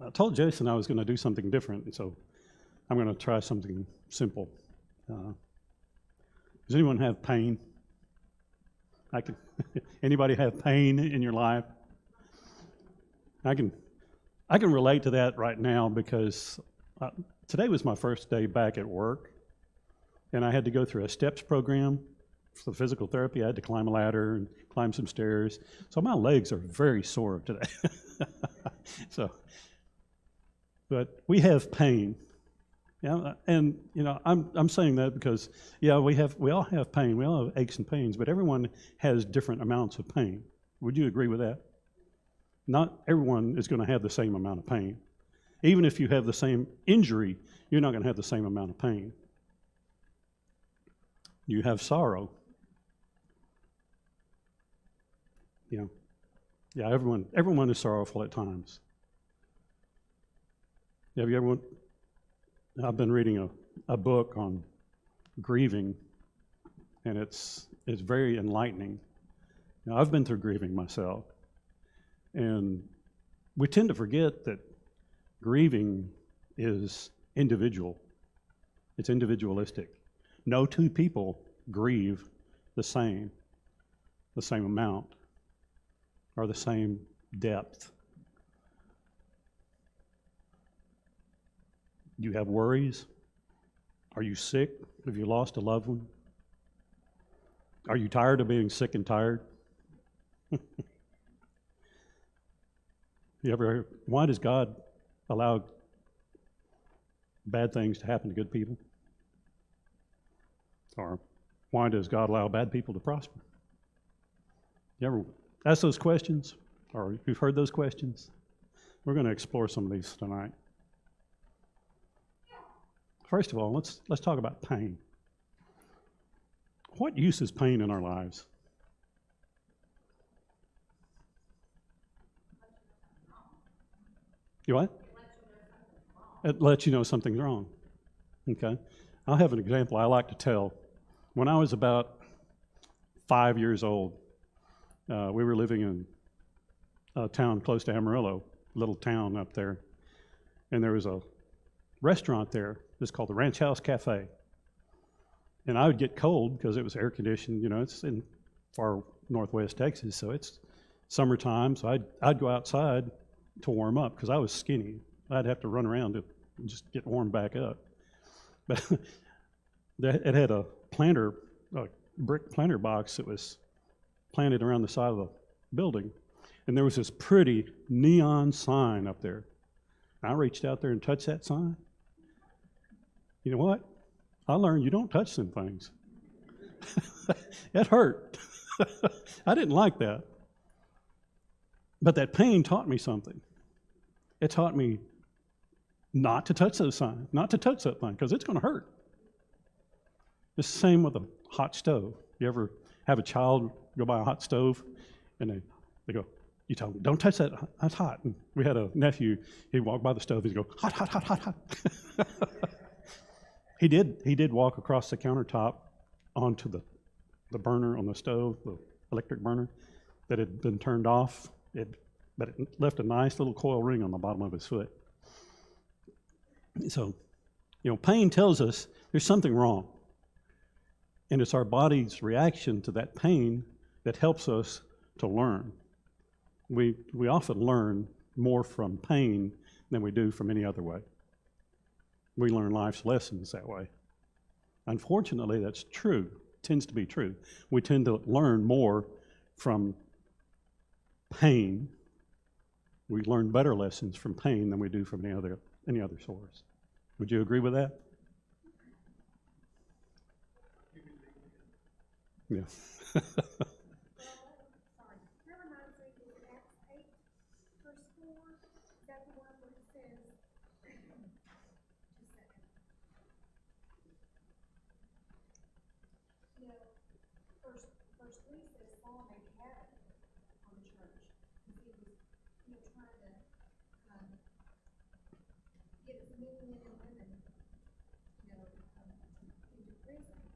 I told Jason I was going to do something different, and so I'm going to try something simple. Does anyone have pain? Anybody have pain in your life? I can relate to that right now because today was my first day back at work, and I had to go through a STEPS program for physical therapy. I had to climb a ladder and climb some stairs, so my legs are very sore today. But we have pain. Yeah, and I'm saying that because we all have pain, we all have aches and pains, but everyone has different amounts of pain. Would you agree with that? Not everyone is going to have the same amount of pain. Even if you have the same injury, you're not going to have the same amount of pain. You have sorrow. Yeah, everyone is sorrowful at times. Have you ever? I've been reading a book on grieving, and it's very enlightening. I've been through grieving myself, and we tend to forget that grieving is individual. It's individualistic. No two people grieve the same amount, or the same depth. Do you have worries? Are you sick? Have you lost a loved one? Are you tired of being sick and tired? Why does God allow bad things to happen to good people? Or why does God allow bad people to prosper? You ever ask those questions? Or you've heard those questions? We're going to explore some of these tonight. First of all, let's talk about pain. What use is pain in our lives? You what? It lets you know something's wrong. Okay. I'll have an example I like to tell. When I was about 5 years old, we were living in a town close to Amarillo, a little town up there, and there was a restaurant there. It's called the Ranch House Cafe. And I would get cold because it was air conditioned. It's in far northwest Texas, so it's summertime. So I'd go outside to warm up because I was skinny. I'd have to run around to just get warmed back up. But it had a brick planter box that was planted around the side of the building, and there was this pretty neon sign up there. I reached out there and touched that sign. You know what? I learned you don't touch them things. It hurt. I didn't like that. But that pain taught me something. It taught me not to touch those signs, not to touch that thing, because it's going to hurt. It's the same with a hot stove. You ever have a child go by a hot stove, and they go, you tell them, don't touch that, that's hot. And we had a nephew, he'd walk by the stove, he'd go, hot, hot, hot, hot, hot. He did walk across the countertop onto the burner on the stove, the electric burner, that had been turned off, but it left a nice little coil ring on the bottom of his foot. So, pain tells us there's something wrong. And it's our body's reaction to that pain that helps us to learn. We often learn more from pain than we do from any other way. We learn life's lessons that way. Unfortunately, that's true. It tends to be true. We tend to learn more from pain. We learn better lessons from pain than we do from any other source. Would you agree with that? Yeah.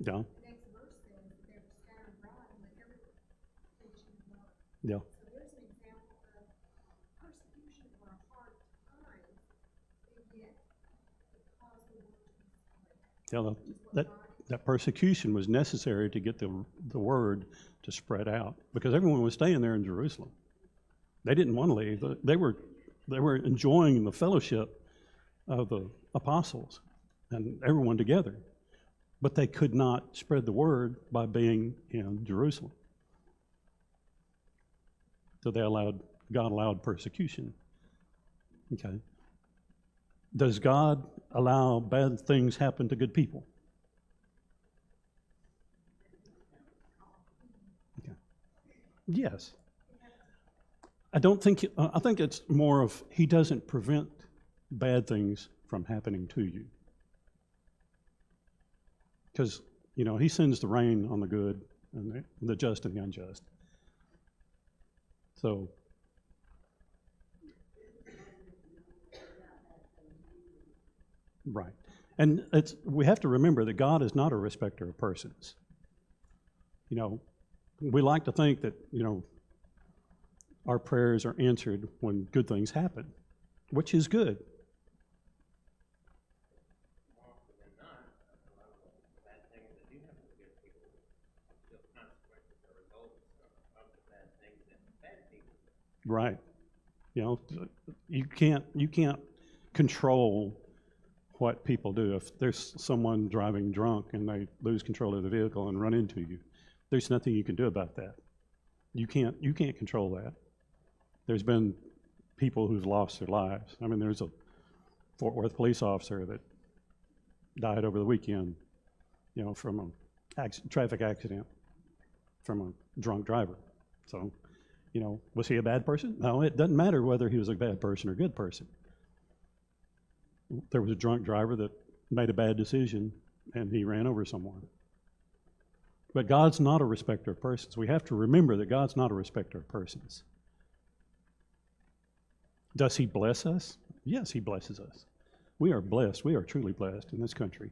Yeah. Yeah. So there's an example of persecution for a hard time Yeah, that persecution was necessary to get the word to spread out, because everyone was staying there in Jerusalem. They didn't want to leave. They were enjoying the fellowship of the apostles and everyone together, but they could not spread the word by being in Jerusalem. So God allowed persecution. Okay. Does God allow bad things happen to good people? Okay. Yes. I think it's more of he doesn't prevent bad things from happening to you. Because, he sends the rain on the good and the just and the unjust. So, right. And we have to remember that God is not a respecter of persons. We like to think that, our prayers are answered when good things happen, which is good. Right. You can't control what people do. If there's someone driving drunk and they lose control of the vehicle and run into you, there's nothing you can do about that. You can't control that. There's been people who've lost their lives. I mean, there's a Fort Worth police officer that died over the weekend, from a traffic accident from a drunk driver. So, was he a bad person? No, it doesn't matter whether he was a bad person or a good person. There was a drunk driver that made a bad decision and he ran over someone. But God's not a respecter of persons. We have to remember that God's not a respecter of persons. Does he bless us? Yes, he blesses us. We are blessed. We are truly blessed in this country.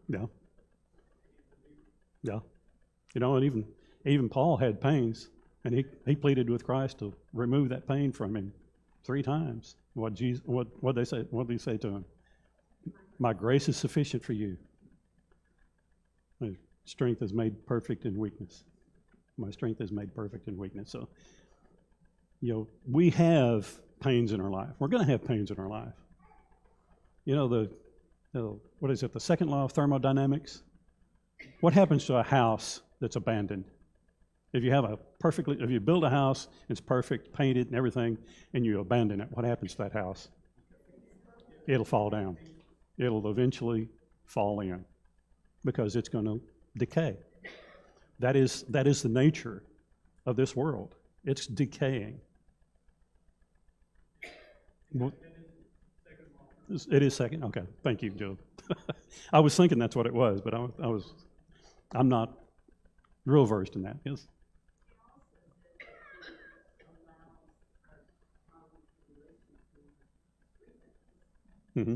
Yeah. Yeah. And even Paul had pains, and he pleaded with Christ to remove that pain from him 3 times. What did they say? What did he say to him? My grace is sufficient for you. My strength is made perfect in weakness. My strength is made perfect in weakness. So, we have pains in our life. We're going to have pains in our life. What is it? The second law of thermodynamics. What happens to a house that's abandoned? If you build a house, it's perfect, painted and everything, and you abandon it, what happens to that house? It'll fall down. It'll eventually fall in because it's going to decay. That is the nature of this world. It's decaying. It is second? Okay. Thank you, Joe. I was thinking that's what it was, but I'm not real versed in that. Yes. Mm-hmm.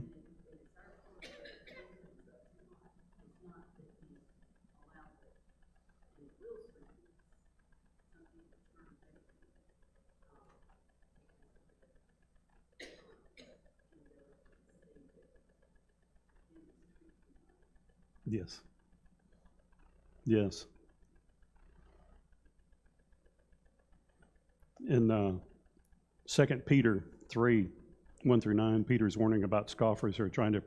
Yes. Yes. In 2 Peter 3, 1 through 9, Peter's warning about scoffers who are trying to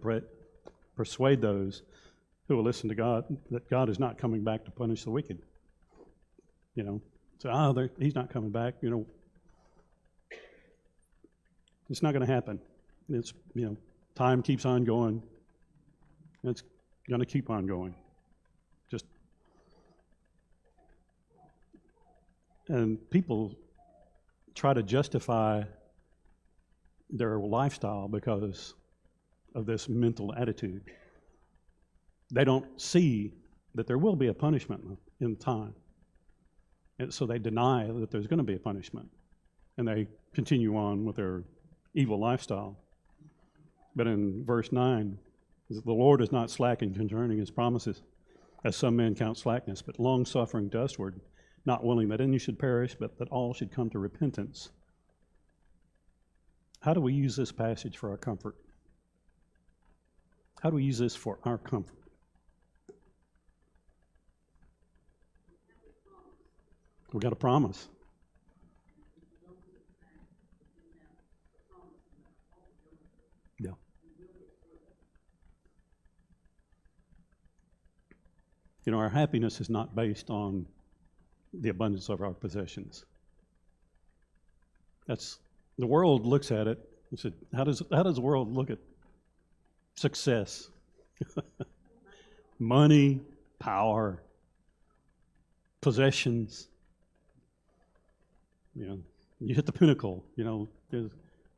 persuade those who will listen to God that God is not coming back to punish the wicked. So he's not coming back. It's not going to happen. It's time keeps on going. It's going to keep on going. And people try to justify their lifestyle because of this mental attitude. They don't see that there will be a punishment in time. And so they deny that there's going to be a punishment. And they continue on with their evil lifestyle. But in verse 9, the Lord is not slacking concerning his promises, as some men count slackness, but long-suffering to usward, not willing that any should perish, but that all should come to repentance. How do we use this passage for our comfort? How do we use this for our comfort? We got a promise. Yeah. You know, our happiness is not based on the abundance of our possessions. That's the world looks at it and said, how does the world look at success? Money, power, possessions. You know, you hit the pinnacle. You know, there's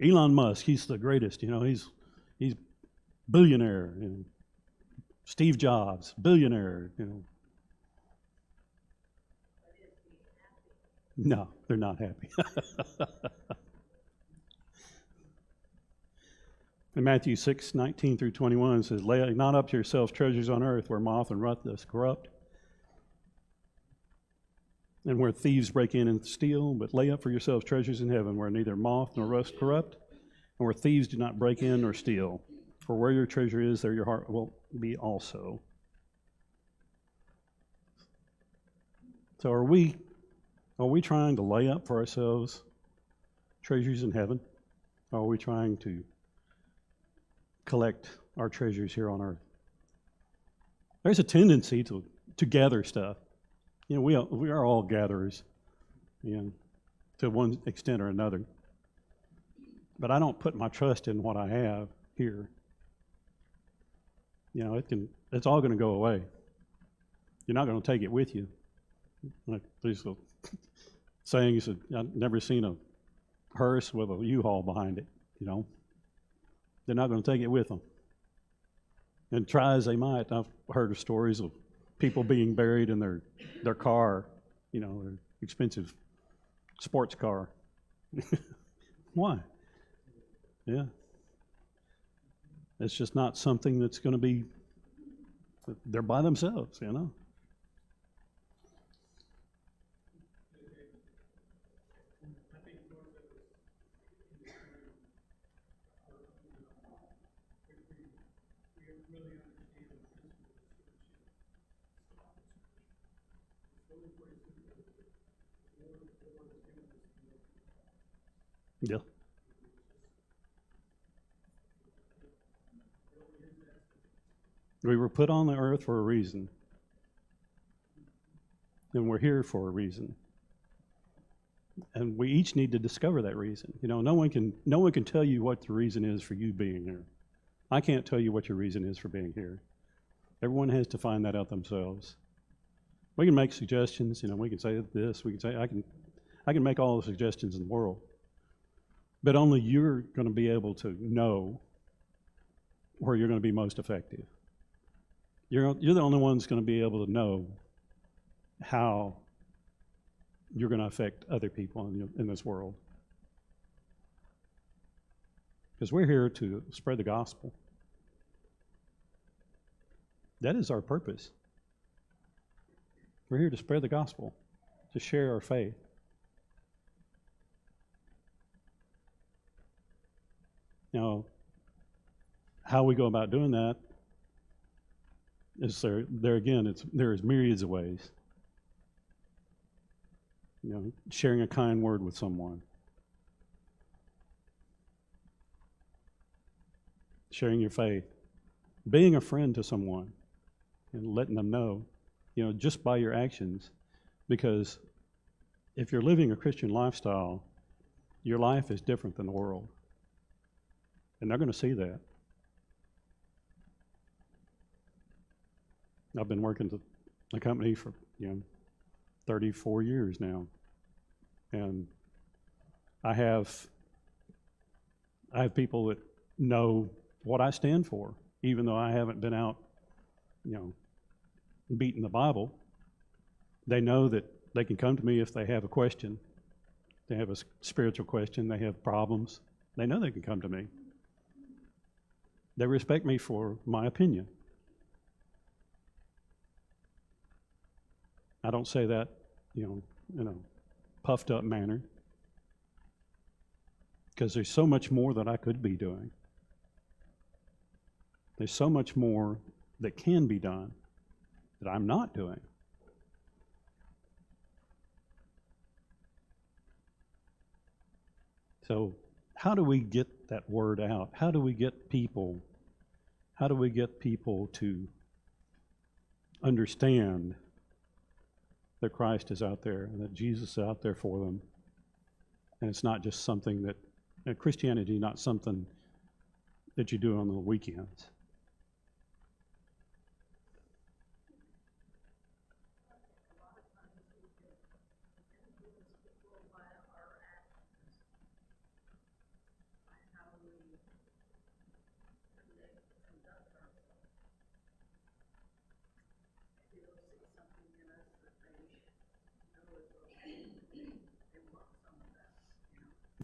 Elon Musk. He's the greatest. You know, he's billionaire. You know, Steve Jobs, billionaire. You know, no, they're not happy. In Matthew 6:19 through 21, it says, "Lay not up to yourselves treasures on earth, where moth and rust doth corrupt, and where thieves break in and steal, but lay up for yourselves treasures in heaven, where neither moth nor rust corrupt, and where thieves do not break in nor steal. For where your treasure is, there your heart will be also." So are we trying to lay up for ourselves treasures in heaven? Or are we trying to collect our treasures here on earth? There's a tendency to gather stuff. You know, we are all gatherers, you know, to one extent or another. But I don't put my trust in what I have here. You know, it's all going to go away. You're not going to take it with you. Like there's a saying, I've never seen a hearse with a U-Haul behind it, you know. They're not going to take it with them. And try as they might, I've heard of stories of people being buried in their car, you know, their expensive sports car. Why? Yeah. It's just not something that's going to be, they're by themselves, you know. Yeah. We were put on the earth for a reason. And we're here for a reason. And we each need to discover that reason. You know, no one can tell you what the reason is for you being here. I can't tell you what your reason is for being here. Everyone has to find that out themselves. We can make suggestions, you know, we can say this, we can say I can make all the suggestions in the world. But only you're going to be able to know where you're going to be most effective. You're the only one that's going to be able to know how you're going to affect other people in this world. Because we're here to spread the gospel. That is our purpose. We're here to spread the gospel, to share our faith. Now, how we go about doing that is there again, there's myriads of ways. You know, sharing a kind word with someone, sharing your faith, being a friend to someone, and letting them know, you know, just by your actions, because if you're living a Christian lifestyle, your life is different than the world. And they're going to see that. I've been working at the company for 34 years now, and I have people that know what I stand for, even though I haven't been out, beating the Bible. They know that they can come to me if they have a question. They have a spiritual question. They have problems. They know they can come to me. They respect me for my opinion. I don't say that, in a puffed up manner, because there's so much more that I could be doing. There's so much more that can be done that I'm not doing. So how do we get that word out? How do we get people to understand that Christ is out there and that Jesus is out there for them? And it's not just something that Christianity is not something that you do on the weekends.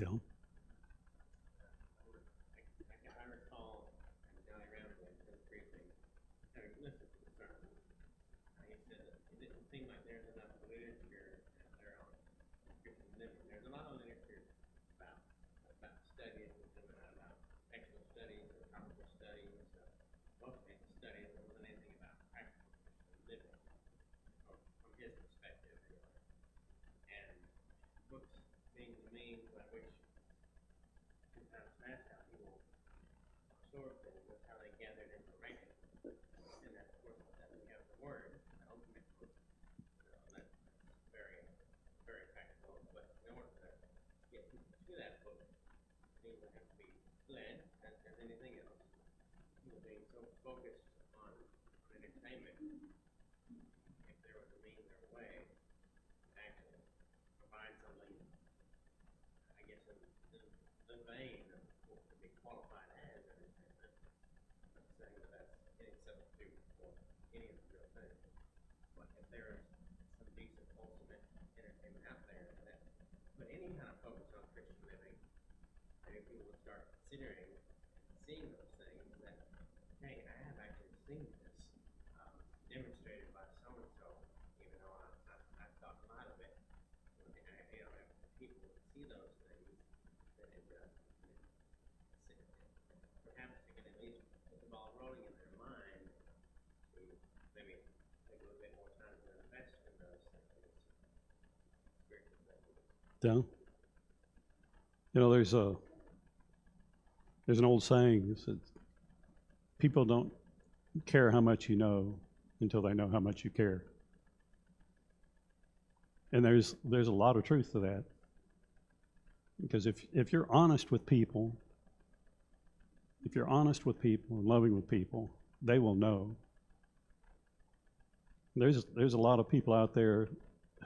Yeah. I recall Johnny Ramsey in his briefing having listened to the sermon. He said that it didn't seem like there's enough literature out there on Christian living. There's a lot of literature about studies about actual studies or topical studies, mostly studies. There wasn't anything about practical Christian living from his perspective anyway. And books being the means by which sometimes that's how people absorb things, that's how they gathered information. And that's, of course, that we have the Word, the ultimate book. That's very, very practical. But in order to get people to that book, they would have to be led, as anything else. People being so focused on entertainment, if there was a means or a way to actually provide something, I guess, in the vein of what could be qualified as entertainment. I'm not saying that that's any substitute for any of the real things. But if there is some decent, ultimate entertainment out there that put any kind of focus on Christian living, maybe people would start considering and seeing those things that, hey, I have actually seen this demonstrated by so-and-so, even though I thought not of it. And, if people would see those things, then perhaps they can at least put the ball rolling in their mind to maybe take a little bit more time to invest in those things, spiritual things. Yeah. There's an old saying that says, people don't care how much you know until they know how much you care. And there's a lot of truth to that. Because if you're honest with people, and loving with people, they will know. There's a lot of people out there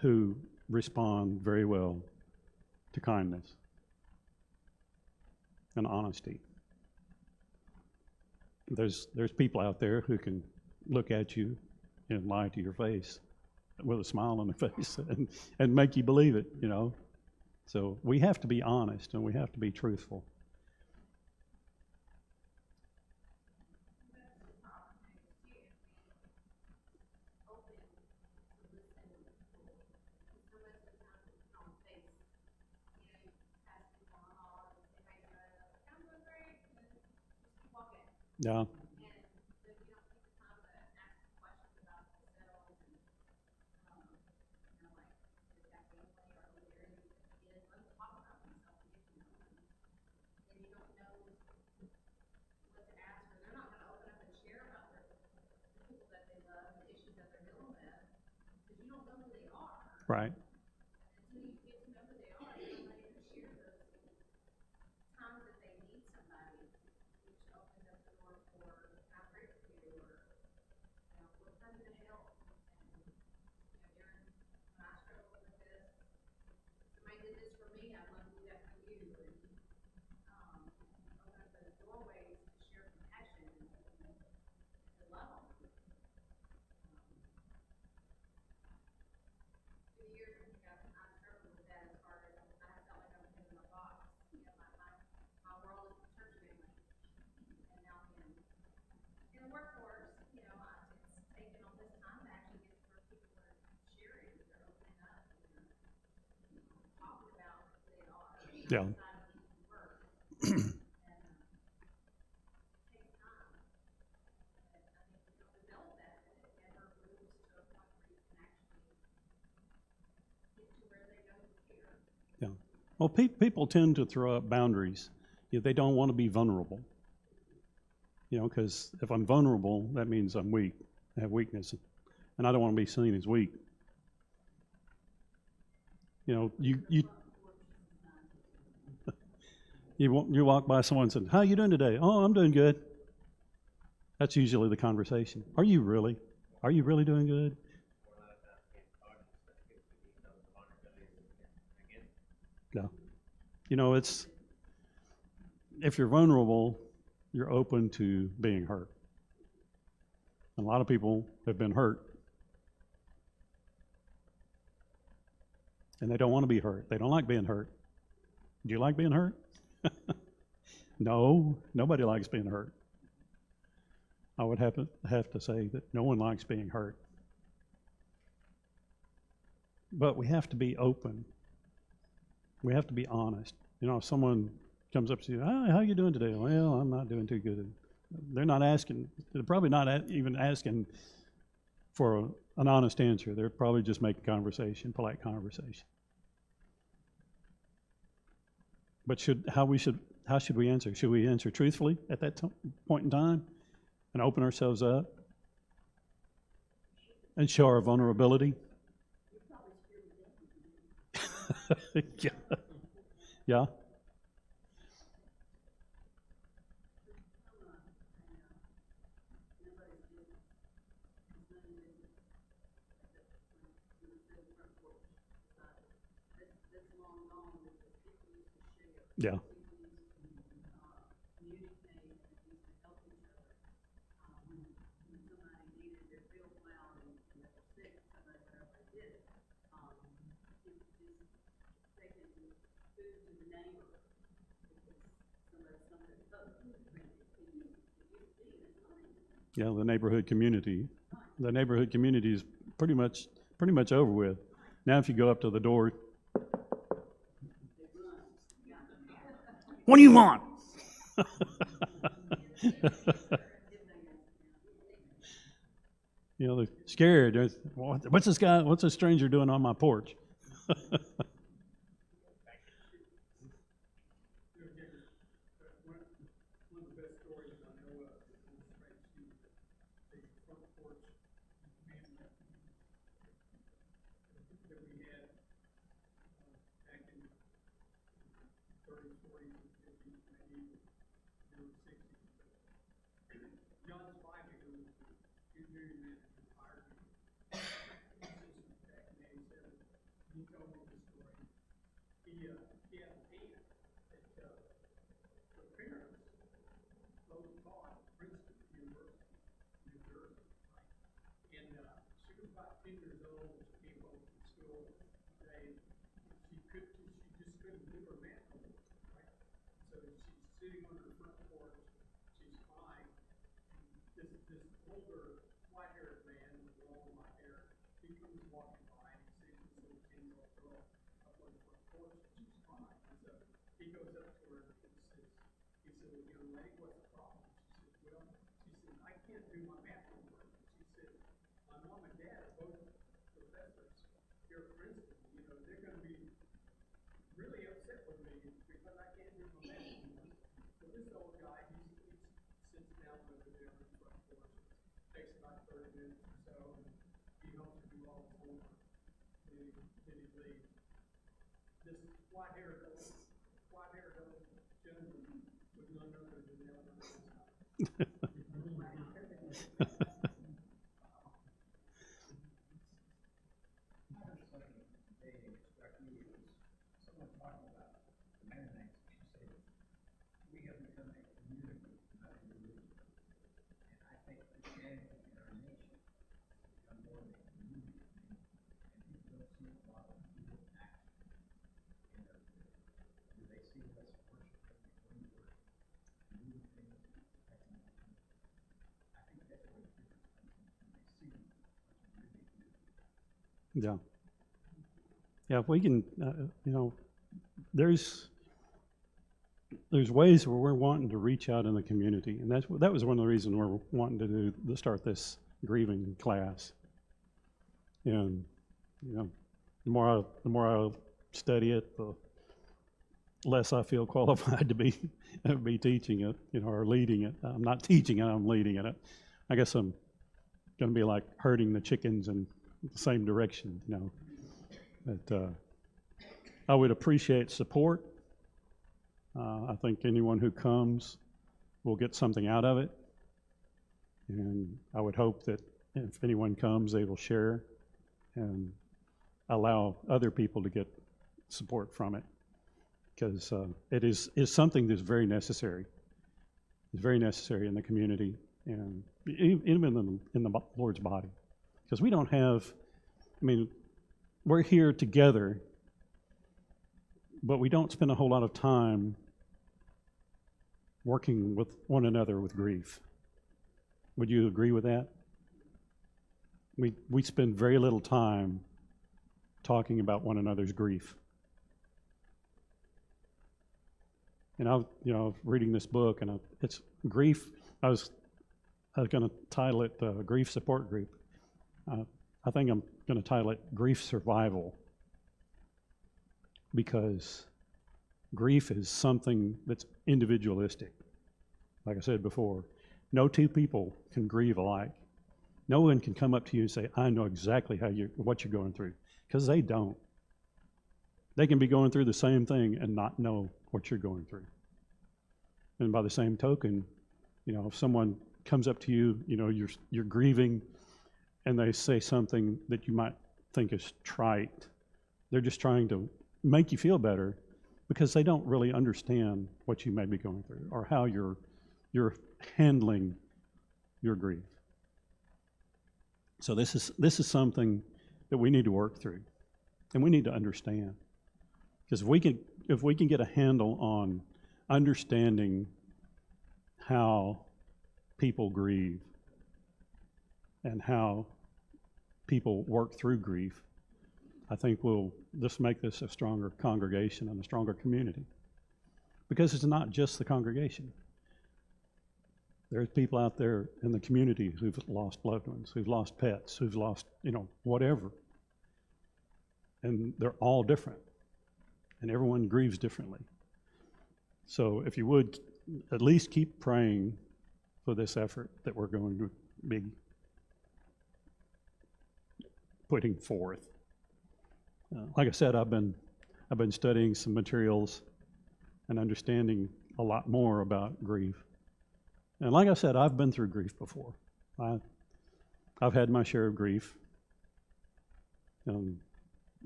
who respond very well to kindness and honesty. There's people out there who can look at you and lie to your face with a smile on their face and make you believe it, So we have to be honest and we have to be truthful. Yeah. Right. Yeah. Yeah. Well, people tend to throw up boundaries. They don't want to be vulnerable. Because if I'm vulnerable, that means I'm weak. I have weakness, and I don't want to be seen as weak. You you walk by someone and say, "How you doing today?" "Oh, I'm doing good." That's usually the conversation. Are you really? Are you really doing good? No. It's if you're vulnerable, you're open to being hurt. A lot of people have been hurt, and they don't want to be hurt. They don't like being hurt. Do you like being hurt? No, nobody likes being hurt. I would have to say that no one likes being hurt. But we have to be open. We have to be honest. If someone comes up to you, "Hi, how you doing today?" "Well, I'm not doing too good." They're probably not even asking for an honest answer. They're probably just making conversation, polite conversation. But how should we answer? Should we answer truthfully at that point in time and open ourselves up and show our vulnerability? Yeah. Yeah. Yeah. Yeah, the neighborhood community. The neighborhood community is pretty much over with. Now if you go up to the door, "What do you want?" They're scared. What's this stranger doing on my porch? Yeah. Yeah, if we can, there's there's ways where we're wanting to reach out in the community, and that was one of the reasons we're wanting to start this grieving class. And you know, the more I study it, the less I feel qualified to be teaching it, or leading it. I'm not teaching it; I'm leading it. I guess I'm going to be like herding the chickens in the same direction, But I would appreciate support. I think anyone who comes will get something out of it. And I would hope that if anyone comes, they will share and allow other people to get support from it. Because it is something that's very necessary. It's very necessary in the community and even in the Lord's body. Because we don't have, we're here together, but we don't spend a whole lot of time working with one another with grief. Would you agree with that? We spend very little time talking about one another's grief. And I was reading this book, and it's grief. I was going to title it Grief Support Group. I think I'm going to title it Grief Survival, because grief is something that's individualistic. Like I said before, no two people can grieve alike. No one can come up to you and say, I know exactly what you're going through, because they don't. They can be going through the same thing and not know what you're going through. And by the same token, if someone comes up to you, you're grieving, and they say something that you might think is trite, they're just trying to make you feel better because they don't really understand what you may be going through or how you're handling your grief. So this is something that we need to work through, and we need to understand. Because if we can get a handle on understanding how people grieve and how people work through grief, I think we'll just make this a stronger congregation and a stronger community. Because it's not just the congregation. There's people out there in the community who've lost loved ones, who've lost pets, who've lost, whatever. And they're all different. And everyone grieves differently. So if you would, at least keep praying for this effort that we're going to be putting forth. Like I said, I've been studying some materials and understanding a lot more about grief. And like I said, I've been through grief before. I've had my share of grief.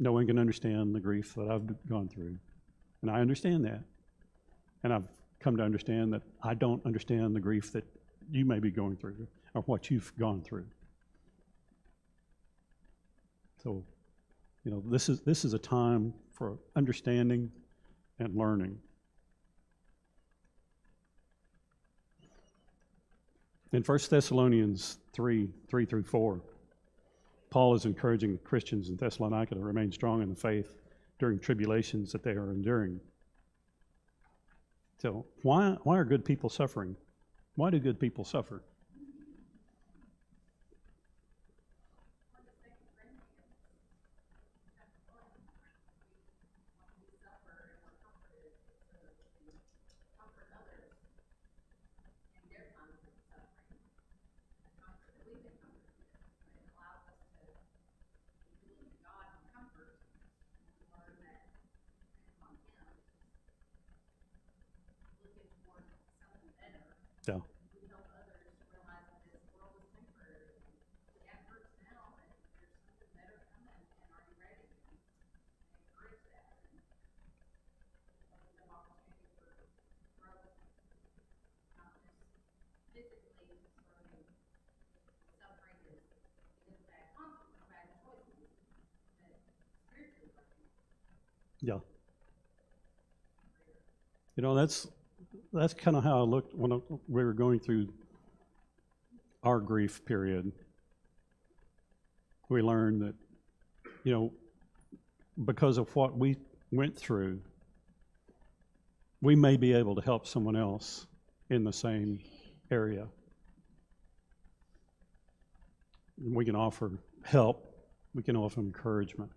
No one can understand the grief that I've gone through. And I understand that. And I've come to understand that I don't understand the grief that you may be going through or what you've gone through. So, this is a time for understanding and learning. In 1 Thessalonians 3:3-4, Paul is encouraging Christians in Thessalonica to remain strong in the faith during tribulations that they are enduring. So why are good people suffering? Why do good people suffer? Yeah. Yeah. That's kind of how I looked when we were going through our grief period. We learned that, because of what we went through, we may be able to help someone else in the same area. We can offer help. We can offer encouragement.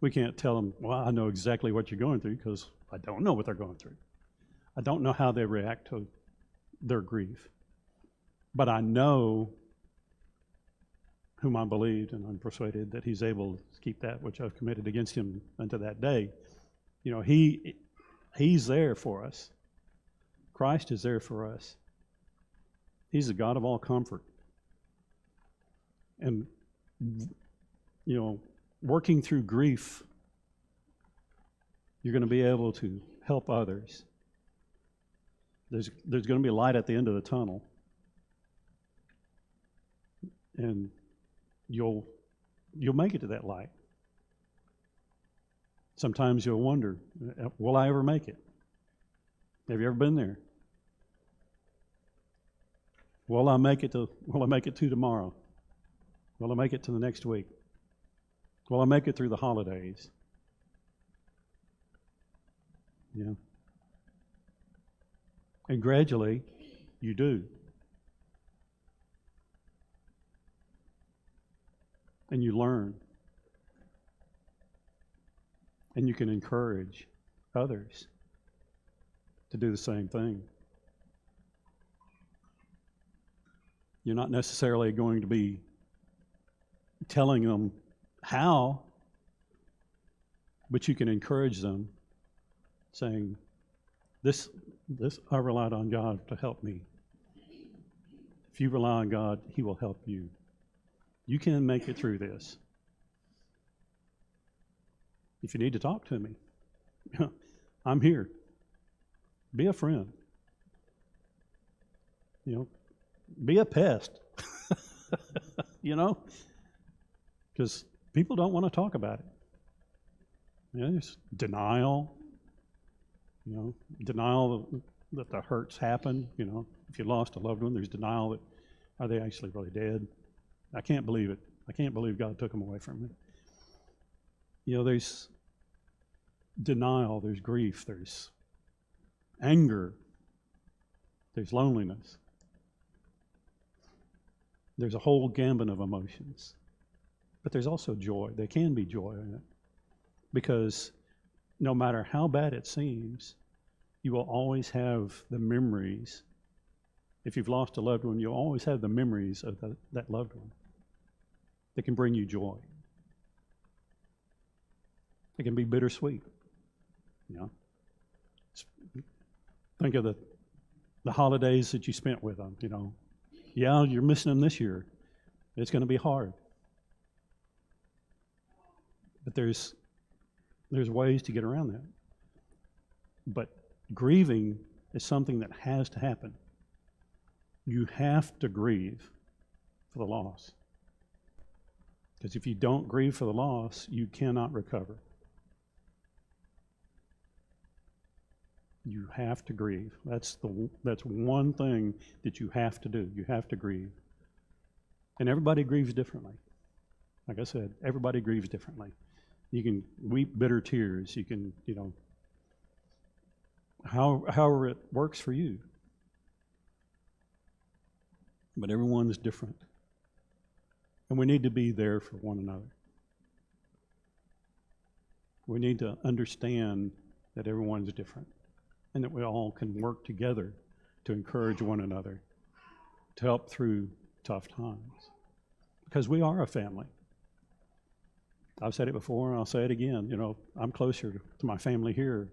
We can't tell them, well, I know exactly what you're going through, because I don't know what they're going through. I don't know how they react to their grief. But I know whom I believed, and I'm persuaded that he's able to keep that which I've committed against him unto that day. You know, he's there for us. Christ is there for us. He's the God of all comfort. And, you know, working through grief, you're going to be able to help others. There's going to be light at the end of the tunnel. And you'll make it to that light. Sometimes you'll wonder, will I ever make it? Have you ever been there? Will I make it to tomorrow? Will I make it to the next week? Will I make it through the holidays? Yeah. And gradually, you do. And you learn. And you can encourage others to do the same thing. You're not necessarily going to be telling them how, but you can encourage them, saying, this I relied on God to help me. If you rely on God, He will help you. You can make it through this. If you need to talk to me, I'm here. Be a friend. You know, be a pest. You know, because people don't want to talk about it. You know, there's denial. You know, denial that the hurts happen. You know, if you lost a loved one, there's denial that, are they actually really dead? I can't believe it. I can't believe God took them away from me. You know, there's denial, there's grief, there's anger, there's loneliness. There's a whole gambit of emotions. But there's also joy. There can be joy in it. Because no matter how bad it seems, you will always have the memories. If you've lost a loved one, you'll always have the memories of that loved one that can bring you joy. It can be bittersweet. You know? Think of the holidays that you spent with them, you know. Yeah, you're missing them this year. It's going to be hard. But there's ways to get around that. But grieving is something that has to happen. You have to grieve for the loss. Because if you don't grieve for the loss, you cannot recover. You have to grieve. That's one thing that you have to do. You have to grieve. And everybody grieves differently. Like I said, everybody grieves differently. You can weep bitter tears. You can, you know, however it works for you. But everyone is different. And we need to be there for one another. We need to understand that everyone's different and that we all can work together to encourage one another, to help through tough times. Because we are a family. I've said it before and I'll say it again. You know, I'm closer to my family here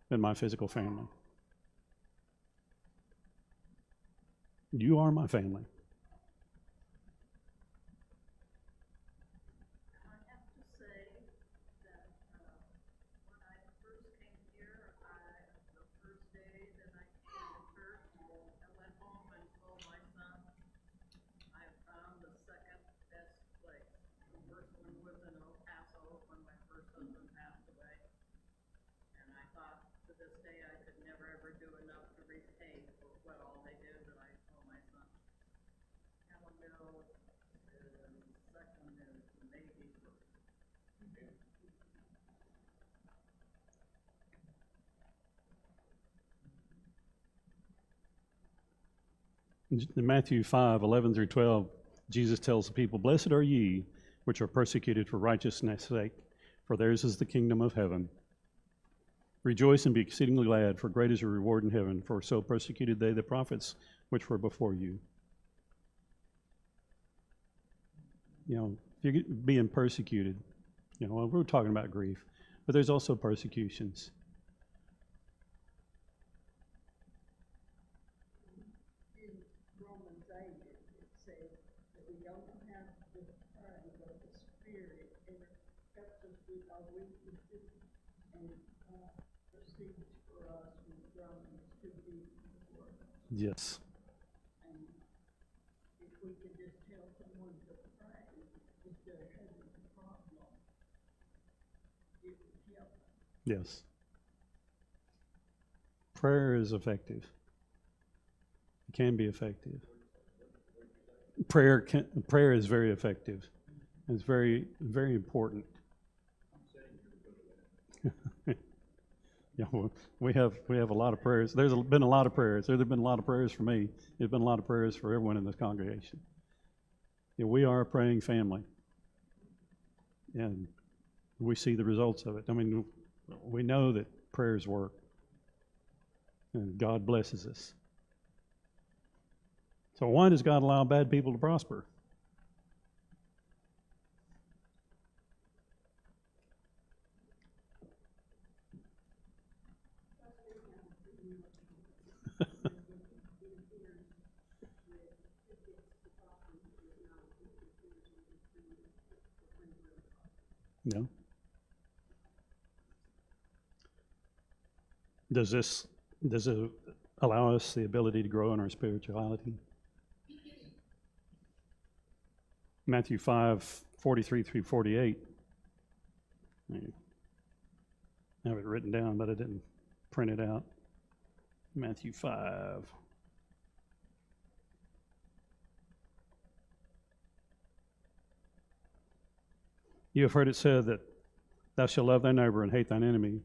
than my physical family. You are my family. In Matthew 5:11 through 12, Jesus tells the people, "Blessed are ye which are persecuted for righteousness' sake, for theirs is the kingdom of heaven. Rejoice and be exceedingly glad, for great is your reward in heaven, for so persecuted they the prophets which were before you." You know, if you're being persecuted, you know, we're talking about grief, but there's also persecutions. In Romans 8, it says that we don't have to pray, but the Spirit helps us with our weaknesses and proceeds for us with groanings too deep for us. Yes. And if we could just tell someone to pray, if they're having a problem, it would help them. Yes. Prayer is effective. It can be effective. Prayer is very effective. It's very, very important. Yeah, we have a lot of prayers. There's been a lot of prayers. There's been a lot of prayers for me. There's been a lot of prayers for everyone in this congregation. Yeah, we are a praying family, and we see the results of it. I mean, we know that prayers work, and God blesses us. So why does God allow bad people to prosper? No. Does it allow us the ability to grow in our spirituality? Matthew 5:43 through 48. I have it written down, but I didn't print it out. Matthew 5. You have heard it said that thou shalt love thy neighbor and hate thine enemy.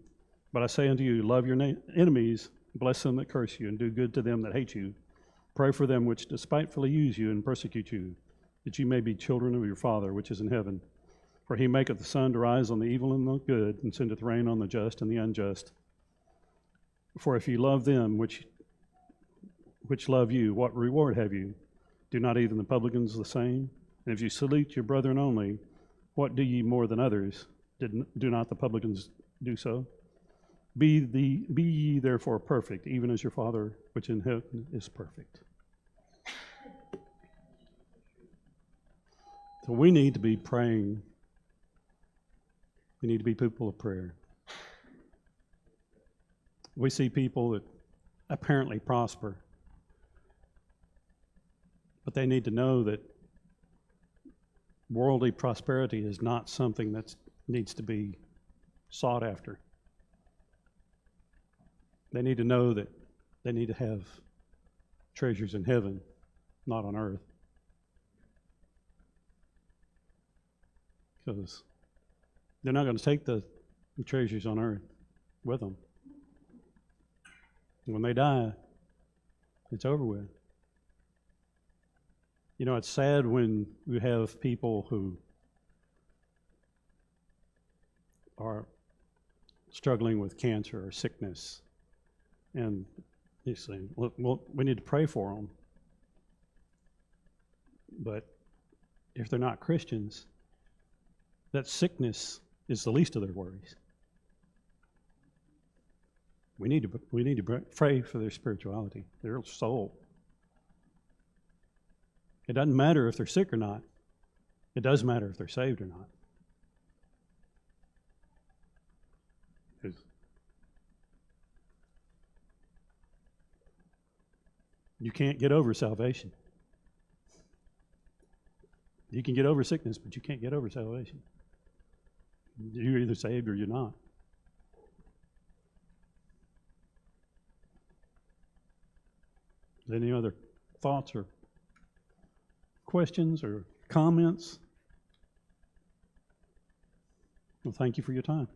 But I say unto you, love your enemies, bless them that curse you, and do good to them that hate you. Pray for them which despitefully use you and persecute you, that you may be children of your Father which is in heaven. For he maketh the sun to rise on the evil and the good, and sendeth rain on the just and the unjust. For if you love them which love you, what reward have you? Do not even the publicans the same? And if you salute your brethren only, what do ye more than others? Do not the publicans do so? Be ye therefore perfect, even as your Father which in heaven is perfect. So we need to be praying. We need to be people of prayer. We see people that apparently prosper, but they need to know that worldly prosperity is not something that needs to be sought after. They need to know that they need to have treasures in heaven, not on earth. Because they're not going to take the treasures on earth with them. When they die, it's over with. You know, it's sad when you have people who are struggling with cancer or sickness, and you say, look, well, we need to pray for them. But if they're not Christians, that sickness is the least of their worries. We need to pray for their spirituality, their soul. It doesn't matter if they're sick or not. It does matter if they're saved or not. You can't get over salvation. You can get over sickness, but you can't get over salvation. You're either saved or you're not. Any other thoughts or questions or comments? Well, thank you for your time.